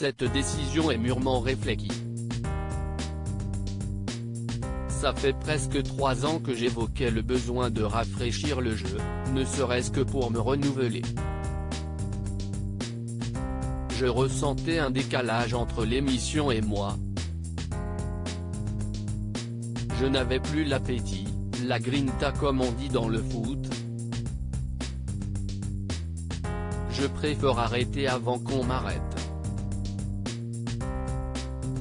Cette décision est mûrement réfléchie. Ça fait presque 3 ans que j'évoquais le besoin de rafraîchir le jeu, ne serait-ce que pour me renouveler. Je ressentais un décalage entre l'émission et moi. Je n'avais plus l'appétit, la grinta comme on dit dans le foot. Je préfère arrêter avant qu'on m'arrête.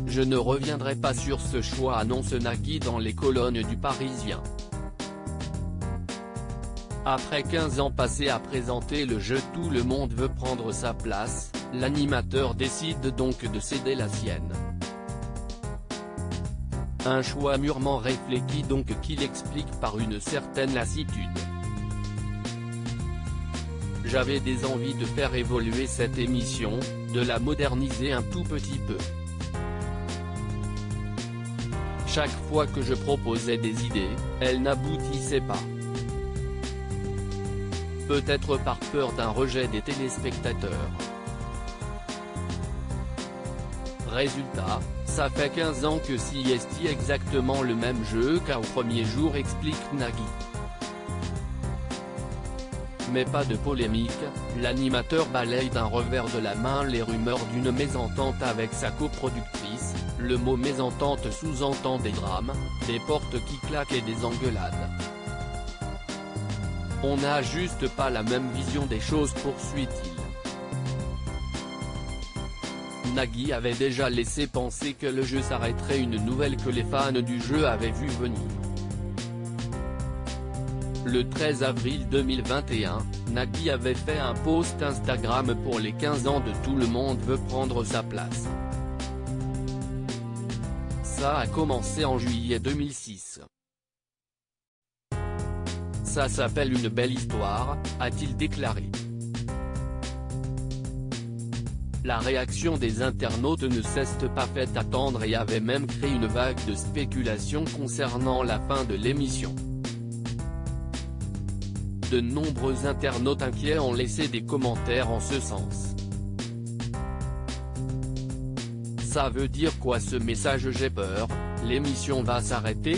Je ne reviendrai pas sur ce choix, annonce Nagui dans les colonnes du Parisien. Après 15 ans passés à présenter le jeu Tout le monde veut prendre sa place, l'animateur décide donc de céder la sienne. Un choix mûrement réfléchi donc qu'il explique par une certaine lassitude. J'avais des envies de faire évoluer cette émission, de la moderniser un tout petit peu. Chaque fois que je proposais des idées, elles n'aboutissaient pas. Peut-être par peur d'un rejet des téléspectateurs. Résultat, ça fait 15 ans que CST exactement le même jeu qu'au premier jour, explique Nagui. Mais pas de polémique, l'animateur balaye d'un revers de la main les rumeurs d'une mésentente avec sa coproductrice. Le mot mésentente sous-entend des drames, des portes qui claquent et des engueulades. On n'a juste pas la même vision des choses, poursuit-il. Nagui avait déjà laissé penser que le jeu s'arrêterait, une nouvelle que les fans du jeu avaient vu venir. Le 13 avril 2021, Nagui avait fait un post Instagram pour les 15 ans de Tout le monde veut prendre sa place. Ça a commencé en juillet 2006. Ça s'appelle une belle histoire, a-t-il déclaré. La réaction des internautes ne s'est pas fait attendre et avait même créé une vague de spéculation concernant la fin de l'émission. De nombreux internautes inquiets ont laissé des commentaires en ce sens. Ça veut dire quoi ce message? J'ai peur, l'émission va s'arrêter?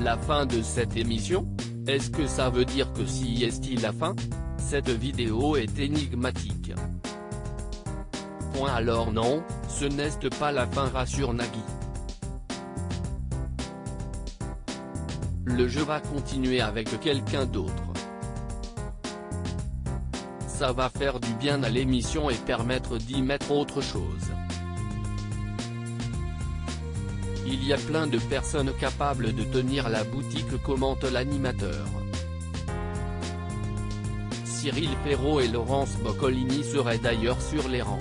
La fin de cette émission? Est-ce que ça veut dire que CST la fin? Cette vidéo est énigmatique. Alors non, ce n'est pas la fin, rassure Nagui. Le jeu va continuer avec quelqu'un d'autre. Ça va faire du bien à l'émission et permettre d'y mettre autre chose. Il y a plein de personnes capables de tenir la boutique, commente l'animateur. Cyril Ferraud et Laurence Boccolini seraient d'ailleurs sur les rangs.